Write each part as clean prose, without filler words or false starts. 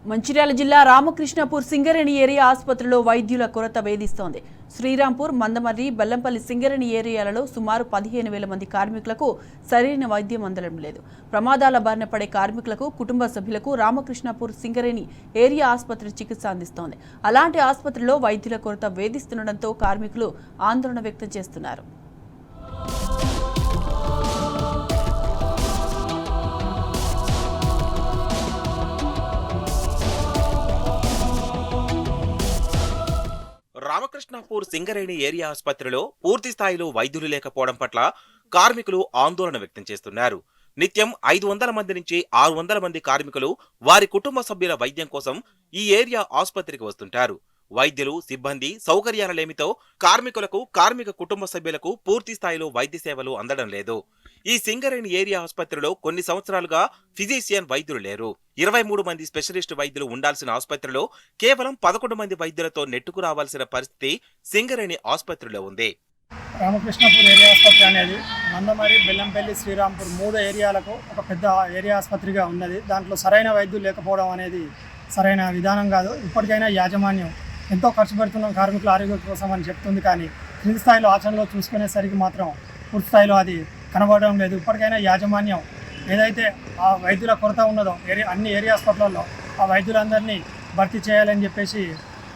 మంచిర్యాల జిల్లా రామకృష్ణపూర్ సింగరేణి ఏరియా ఆసుపత్రిలో వైద్యుల కొరత వేధిస్తోంది. శ్రీరాంపూర్, మందమర్రి, బెల్లంపల్లి సింగరేణి ఏరియాలలో సుమారు 15,000 మంది కార్మికులకు సరైన వైద్యం అందడం లేదు. ప్రమాదాల బారిన పడే కార్మికులకు, కుటుంబ సభ్యులకు రామకృష్ణపూర్ సింగరేణి ఏరియా ఆసుపత్రి చికిత్స అందిస్తోంది. అలాంటి ఆసుపత్రిలో వైద్యుల కొరత వేధిస్తుండటంతో కార్మికులు ఆందోళన వ్యక్తం చేస్తున్నారు. రామకృష్ణపూర్ సింగరేణి ఏరియా ఆసుపత్రిలో పూర్తి స్థాయిలో వైద్యులు లేకపోవడం పట్ల కార్మికులు ఆందోళన వ్యక్తం చేస్తున్నారు. నిత్యం 500 మంది నుంచి 600 మంది కార్మికులు వారి కుటుంబ సభ్యుల వైద్యం కోసం ఈ ఏరియా ఆసుపత్రికి వస్తుంటారు. వైద్యులు, సిబ్బంది సౌకర్యాలలేమితో కార్మికులకు, కార్మిక కుటుంబ సభ్యులకు పూర్తి స్థాయిలో వైద్య సేవలు అందడం లేదు. ఈ సింగరేణి ఏరియా ఆసుపత్రిలో కొన్ని సంవత్సరాలుగా ఫిజిషియన్ వైద్యులు లేరు. 23 మంది స్పెషలిస్ట్ వైద్యులు ఉండాల్సిన ఆసుపత్రిలో కేవలం 11 మంది వైద్యులతో నెట్టుకు రావాల్సిన పరిస్థితి సింగరేణి ఆసుపత్రిలో ఉంది. రామకృష్ణపూర్ ఏరియా ఆసుపత్రి అనేది మందమరి, బెల్లంపల్లి, శ్రీరాంపూర్ 3 ఏరియాలకు ఒక పెద్ద ఏరియా ఆసుపత్రిగా ఉన్నది. దాంట్లో సరైన వైద్యులు లేకపోవడం అనేది సరైన విధానం కాదు. ఇప్పటికైనా యాజమాన్యం ఎంతో ఖర్చు పెడుతున్నాం కార్మికుల ఆరోగ్యం కోసం అని చెప్తుంది, కానీ కింది స్థాయిలో ఆచరణలో చూసుకునేసరికి మాత్రం పూర్తి స్థాయిలో అది కనబడడం లేదు. ఇప్పటికైనా యాజమాన్యం ఏదైతే ఆ వైద్యుల కొరత ఉన్నదో అన్ని ఏరియా హాస్పిటల్లో ఆ వైద్యులందరినీ భర్తీ చేయాలని చెప్పేసి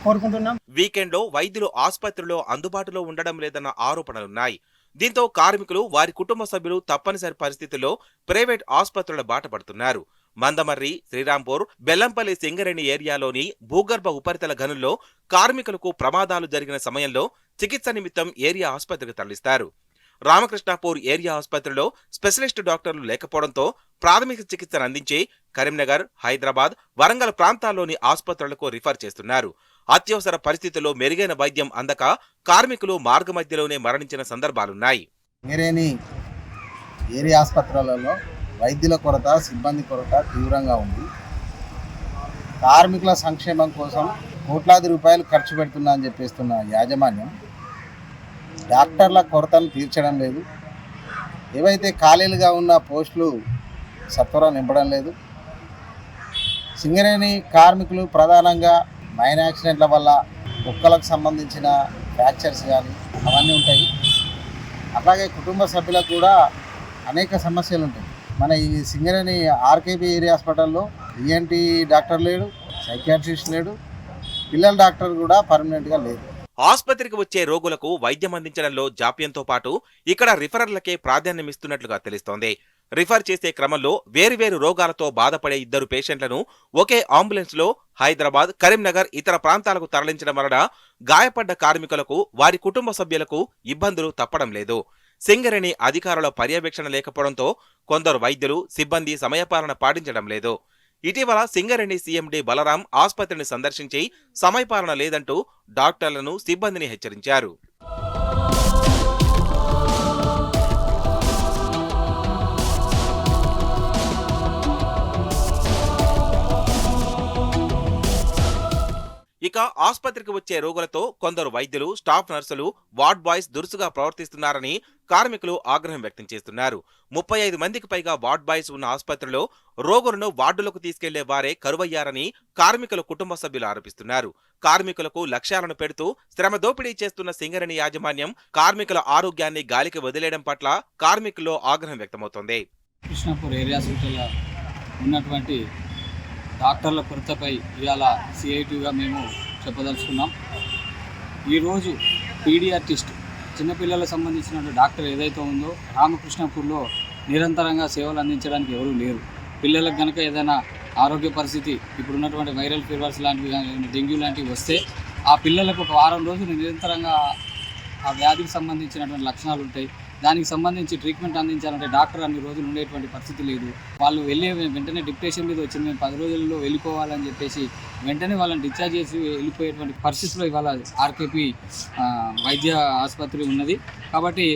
కోరుకుంటున్నాం. వీకెండ్లో వైద్యులు ఆసుపత్రిలో అందుబాటులో ఉండడం లేదన్న ఆరోపణలున్నాయి. దీంతో కార్మికులు, వారి కుటుంబ సభ్యులు తప్పనిసరి పరిస్థితుల్లో ప్రైవేట్ ఆసుపత్రుల బాట పడుతున్నారు. మందమర్రి, శ్రీరాంపూర్, బెల్లంపల్లి సింగరేణి ఏరియాలోని భూగర్భ ఉపరితల గనుల్లో కార్మికులకు ప్రమాదాలు జరిగిన సమయంలో చికిత్స నిమిత్తం ఏరియా ఆసుపత్రికి తరలిస్తారు. రామకృష్ణపూర్ ఏరియా ఆసుపత్రిలో స్పెషలిస్ట్ డాక్టర్లు లేకపోవడంతో ప్రాథమిక చికిత్సను అందించి కరీంనగర్, హైదరాబాద్, వరంగల్ ప్రాంతాల్లోని ఆసుపత్రులకు రిఫర్ చేస్తున్నారు. అత్యవసర పరిస్థితుల్లో మెరుగైన వైద్యం అందక కార్మికులు మార్గమధ్యలోనే మరణించిన సందర్భాలున్నాయి. సింగరేణి ఏరియా ఆసుపత్రులలో వైద్యుల కొరత, సిబ్బంది కొరత తీవ్రంగా ఉంది. కార్మికుల సంక్షేమం కోసం కోట్లాది రూపాయలు ఖర్చు పెడుతున్నా అని చెప్పేస్తున్న యాజమాన్యం డాక్టర్ల కొరతను తీర్చడం లేదు. ఏవైతే ఖాళీలుగా ఉన్న పోస్టులు సత్వరం నింపడం లేదు. సింగరేణి కార్మికులు ప్రధానంగా మైన్ యాక్సిడెంట్ల వల్ల బొక్కలకు సంబంధించిన ఫ్రాక్చర్స్ కానీ అవన్నీ ఉంటాయి. అట్లాగే కుటుంబ సభ్యులకు కూడా అనేక సమస్యలు ఉంటాయి. మన ఈ సింగరేణి ఆర్కేబీ ఏరియా హాస్పిటల్లో ఈఎన్టీ డాక్టర్ లేడు, సైకియాట్రిస్ట్ లేడు, పిల్లల డాక్టర్ కూడా పర్మనెంట్గా లేదు. ఆసుపత్రికి వచ్చే రోగులకు వైద్యం అందించడంలో జాప్యంతో పాటు ఇక్కడ రిఫరర్లకే ప్రాధాన్యమిస్తున్నట్లుగా తెలుస్తోంది. రిఫర్ చేసే క్రమంలో వేరువేరు రోగాలతో బాధపడే 2 పేషెంట్లను ఒకే అంబులెన్స్లో హైదరాబాద్, కరీంనగర్, ఇతర ప్రాంతాలకు తరలించడం వలన గాయపడ్డ కార్మికులకు, వారి కుటుంబ సభ్యులకు ఇబ్బందులు తప్పడం లేదు. సింగరేణి అధికారుల పర్యవేక్షణ లేకపోవడంతో కొందరు వైద్యులు, సిబ్బంది సమయపాలన పాటించడం లేదు. ఇటీవల సింగరేణి సీఎండీ బలరాం ఆసుపత్రిని సందర్శించి సమయపాలన లేదంటూ డాక్టర్లను, సిబ్బందిని హెచ్చరించారు. ఇక ఆసుపత్రికి వచ్చే రోగులతో కొందరు వైద్యులు, స్టాఫ్ నర్సులు, వార్డ్ బాయ్స్ దురుసుగా ప్రవర్తిస్తున్నారని కార్మికులు ఆగ్రహం వ్యక్తం చేస్తున్నారు. 35 మందికి పైగా వార్డ్ బాయ్స్ ఉన్న ఆసుపత్రిలో రోగులను వార్డులకు తీసుకెళ్లే వారే కరువయ్యారని కార్మికుల కుటుంబ సభ్యులు ఆరోపిస్తున్నారు. కార్మికులకు లక్ష్యాలను పెడుతూ శ్రమ దోపిడీ చేస్తున్న సింగరేణి యాజమాన్యం కార్మికుల ఆరోగ్యాన్ని గాలికి వదిలేయడం పట్ల కార్మికుల్లో ఆగ్రహం వ్యక్తమవుతోంది. కృష్ణపూర్ ఏరియా హాస్పిటల్లో ఉన్నటువంటి డాక్టర్ల కొరతపై ఇవాళ సిఐటిగా మేము చెప్పదలుచుకున్నాం. ఈరోజు పీడియాట్రిస్ట్, చిన్నపిల్లలకు సంబంధించిన డాక్టర్ ఏదైతే ఉందో రామకృష్ణపూర్లో నిరంతరంగా సేవలు అందించడానికి ఎవరూ లేరు. పిల్లలకు కనుక ఏదైనా ఆరోగ్య పరిస్థితి, ఇప్పుడున్నటువంటి వైరల్ ఫీవర్స్ లాంటివి కానీ, డెంగ్యూ లాంటివి వస్తే ఆ పిల్లలకు ఒక వారం రోజులు నిరంతరంగా ఆ వ్యాధికి సంబంధించినటువంటి లక్షణాలు ఉంటాయి. దానికి సంబంధించి ట్రీట్మెంట్ అందించాలంటే డాక్టర్ అన్ని రోజులు ఉండేటువంటి పరిస్థితి లేదు. వాళ్ళు వెంటనే డిప్రెషన్ మీద వచ్చింది, మేము 10 రోజుల్లో వెళ్ళిపోవాలని చెప్పేసి వెంటనే వాళ్ళని డిశ్చార్జ్ చేసి వెళ్ళిపోయేటువంటి పరిస్థితిలో ఇవాళ ఆర్కేపీ వైద్య ఆసుపత్రి ఉన్నది. కాబట్టి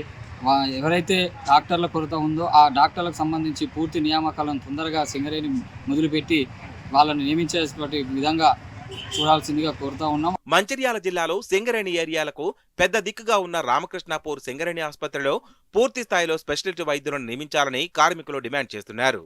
ఎవరైతే డాక్టర్ల కొరత ఉందో ఆ డాక్టర్లకు సంబంధించి పూర్తి నియామకాలను తొందరగా సింగరేణి మొదలుపెట్టి వాళ్ళని నియమించేటువంటి విధంగా చూడాల్సిందిగా కోరుతా ఉన్నాం. మంచిర్యాల జిల్లాలో సింగరేణి ఏరియాలకు పెద్ద దిక్కుగా ఉన్న రామకృష్ణపూర్ సింగరేణి ఆసుపత్రిలో పూర్తి స్థాయిలో స్పెషలిస్ట్ వైద్యులను నియమించాలని కార్మికులు డిమాండ్ చేస్తున్నారు.